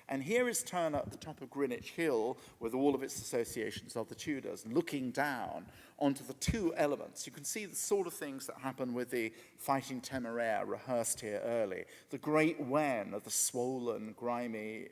And here is Turner at the top of Greenwich Hill with all of its associations of the Tudors, looking down onto the two elements. You can see the sort of things that happen with the Fighting Temeraire rehearsed here early. The great wen of the swollen, grimy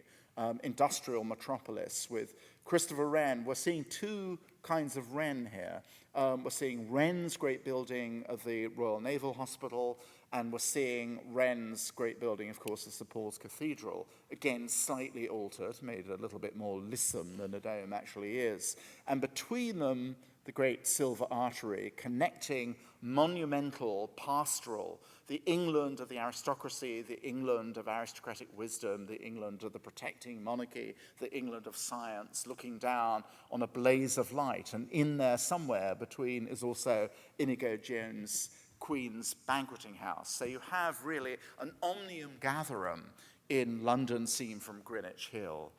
industrial metropolis with Christopher Wren. We're seeing two kinds of Wren here. We're seeing Wren's great building of the Royal Naval Hospital, and we're seeing Wren's great building, of course, of St. Paul's Cathedral. Again, slightly altered, made a little bit more lissom than a dome actually is. And between them, the great silver artery connecting monumental, pastoral, the England of the aristocracy, the England of aristocratic wisdom, the England of the protecting monarchy, the England of science, looking down on a blaze of light. And in there somewhere between is also Inigo Jones' Queen's banqueting house. So you have really an omnium gatherum in London seen from Greenwich Hill.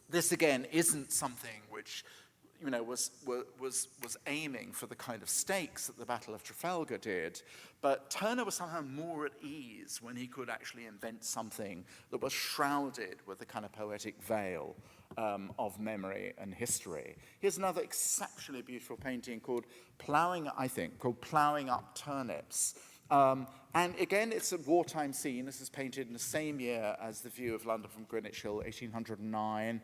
This, again, isn't something which was aiming for the kind of stakes that the Battle of Trafalgar did, but Turner was somehow more at ease when he could actually invent something that was shrouded with the kind of poetic veil of memory and history. Here's another exceptionally beautiful painting called Ploughing Up Turnips. And again, it's a wartime scene. This is painted in the same year as the view of London from Greenwich Hill, 1809.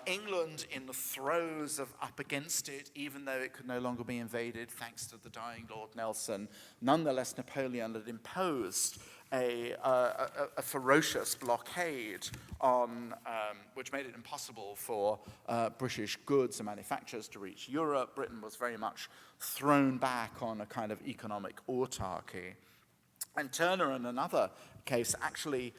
England in the throes of up against it, even though it could no longer be invaded, thanks to the dying Lord Nelson. Nonetheless, Napoleon had imposed a ferocious blockade on, which made it impossible for British goods and manufactures to reach Europe. Britain was very much thrown back on a kind of economic autarky. And Turner, in another case, actually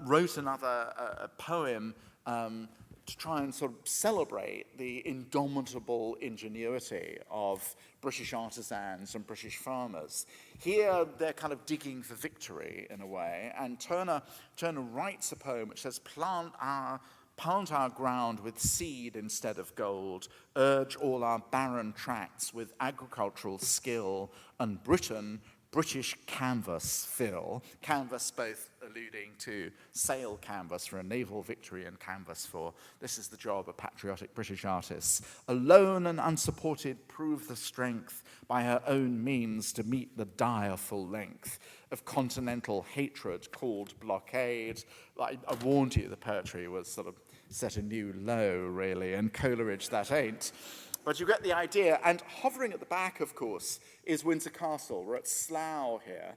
wrote another poem to try and sort of celebrate the indomitable ingenuity of British artisans and British farmers. Here, they're kind of digging for victory, in a way, and Turner writes a poem which says, plant our ground with seed instead of gold, urge all our barren tracts with agricultural skill, and British canvas fill. Canvas both alluding to sail canvas for a naval victory and canvas for, this is the job of patriotic British artists. Alone and unsupported prove the strength by her own means to meet the dire full length of continental hatred called blockade. I warned you the poetry was sort of set a new low, really, and Coleridge that ain't. But you get the idea. And hovering at the back, of course, is Windsor Castle. We're at Slough here.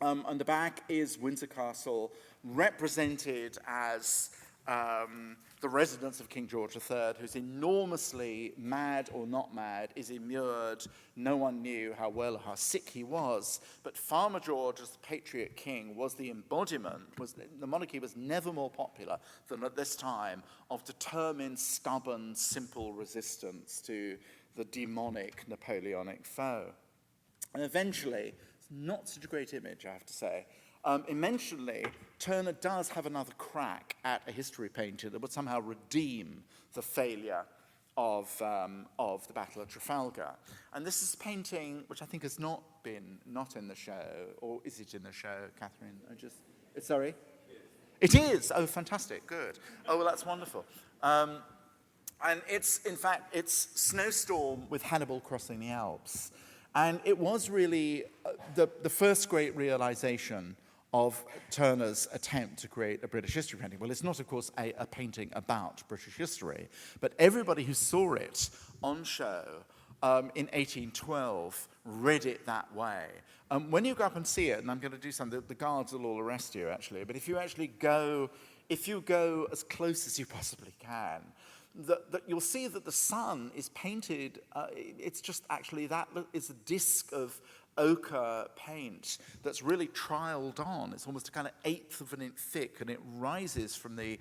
And the back is Windsor Castle, represented as the residence of King George III, who's enormously mad or not mad, is immured. No one knew how well or how sick he was. But Farmer George, as the patriot king, was the embodiment, the monarchy was never more popular than at this time, of determined, stubborn, simple resistance to the demonic Napoleonic foe. And eventually, it's not such a great image, I have to say. Eventually, Turner does have another crack at a history painting that would somehow redeem the failure of the Battle of Trafalgar. And this is a painting which I think has not in the show, or is it in the show, Catherine? Sorry? It is. Oh, fantastic, good. Oh, well, that's wonderful. And it's Snowstorm with Hannibal crossing the Alps. And it was really the first great realization of Turner's attempt to create a British history painting. Well, it's not, of course, a painting about British history, but everybody who saw it on show in 1812 read it that way. When you go up and see it, and I'm going to do something, the guards will all arrest you, actually, but if you go as close as you possibly can, that you'll see that the sun is painted, it's just actually that is a disc of ochre paint that's really trialed on. It's almost a kind of eighth of an inch thick, and it rises from the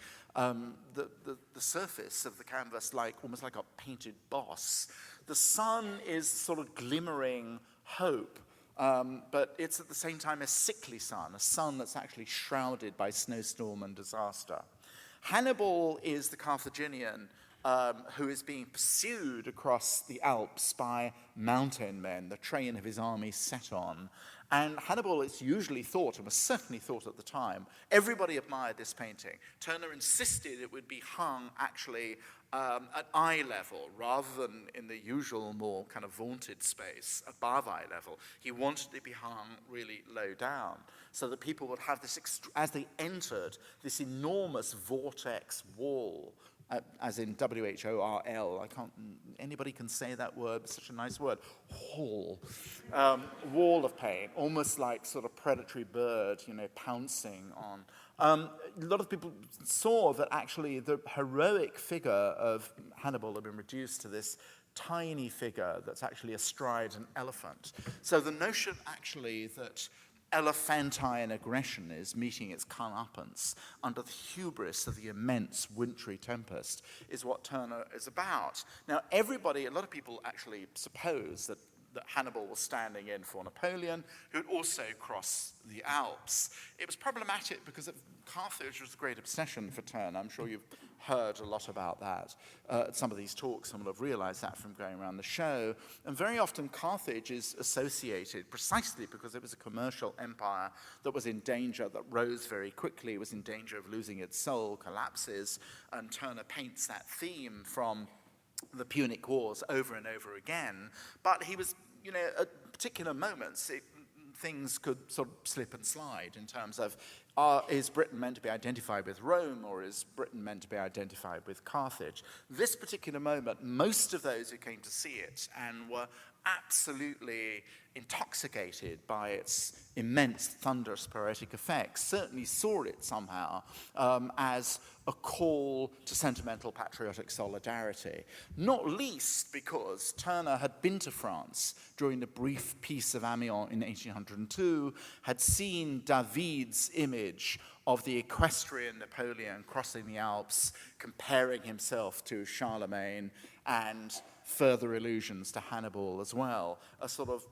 surface of the canvas almost like a painted boss. The sun is sort of glimmering hope, but it's at the same time a sickly sun, a sun that's actually shrouded by snowstorm and disaster. Hannibal is the Carthaginian who is being pursued across the Alps by mountain men, the train of his army set on. And Hannibal, it's usually thought, and was certainly thought at the time, everybody admired this painting. Turner insisted it would be hung actually at eye level, rather than in the usual more kind of vaunted space above eye level. He wanted it to be hung really low down, so that people would have this, as they entered, this enormous vortex wall, as in W-H-O-R-L. Anybody can say that word, it's such a nice word, wall. Wall of paint, almost like sort of predatory bird, pouncing on. A lot of people saw that actually the heroic figure of Hannibal had been reduced to this tiny figure that's actually astride an elephant. So the notion actually that elephantine aggression is meeting its comeuppance under the hubris of the immense wintry tempest is what Turner is about. Now, a lot of people actually suppose that Hannibal was standing in for Napoleon, who had also crossed the Alps. It was problematic because Carthage was a great obsession for Turner. I'm sure you've heard a lot about that. At some of these talks, some will have realized that from going around the show. And very often Carthage is associated, precisely because it was a commercial empire that was in danger, that rose very quickly, was in danger of losing its soul, collapses, and Turner paints that theme from the Punic Wars over and over again. But he was, at particular moments, things could sort of slip and slide in terms of, is Britain meant to be identified with Rome, or is Britain meant to be identified with Carthage? This particular moment, most of those who came to see it and were absolutely intoxicated by its immense thunderous poetic effects certainly saw it somehow as a call to sentimental patriotic solidarity, not least because Turner had been to France during the brief peace of Amiens in 1802, had seen David's image of the equestrian Napoleon crossing the Alps, comparing himself to Charlemagne, and further allusions to Hannibal as well. A sort of,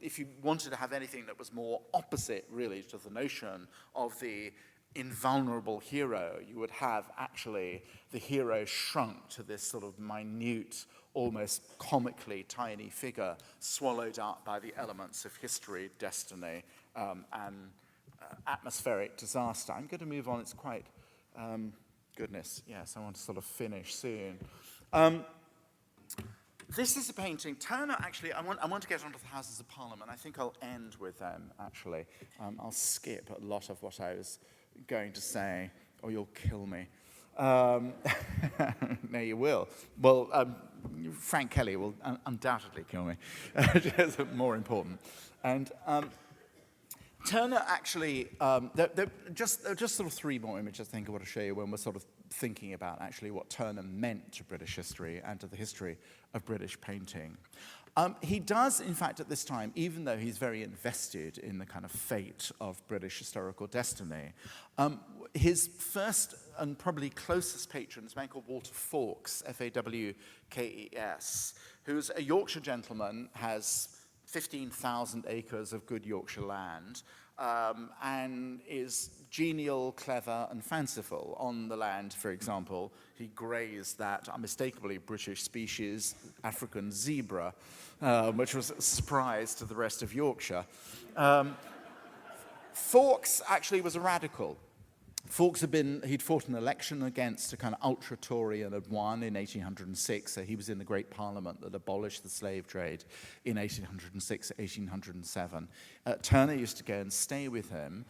if you wanted to have anything that was more opposite, really, to the notion of the invulnerable hero, you would have actually the hero shrunk to this sort of minute, almost comically tiny figure swallowed up by the elements of history, destiny, and atmospheric disaster. I'm going to move on. It's quite, goodness, yes, I want to sort of finish soon. This is a painting. Turner, actually, I want to get onto the Houses of Parliament. I think I'll end with them, actually. I'll skip a lot of what I was going to say, or you'll kill me. No, you will. Well, Frank Kelly will undoubtedly kill me. More important. And Turner actually, just sort of three more images I think I want to show you when we're sort of thinking about actually what Turner meant to British history and to the history of British painting. He does, in fact, at this time, even though he's very invested in the kind of fate of British historical destiny, his first and probably closest patron is a man called Walter Fawkes, F-A-W-K-E-S, who's a Yorkshire gentleman, has 15,000 acres of good Yorkshire land, and is genial, clever, and fanciful. On the land, for example, he grazed that unmistakably British species, African zebra, which was a surprise to the rest of Yorkshire. Fawkes actually was a radical. Fawkes he'd fought an election against a kind of ultra-Tory and had won in 1806, so he was in the great parliament that abolished the slave trade in 1806, 1807. Turner used to go and stay with him.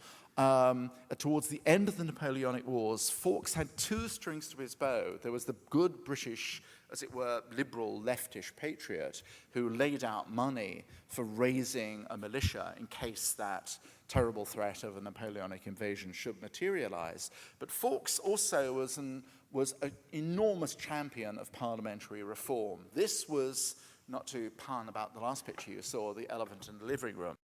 Towards the end of the Napoleonic Wars, Fawkes had two strings to his bow. There was the good British, as it were, liberal, leftish patriot who laid out money for raising a militia in case that terrible threat of a Napoleonic invasion should materialize. But Fawkes also was an enormous champion of parliamentary reform. This was, not to pun about the last picture you saw, the elephant in the living room,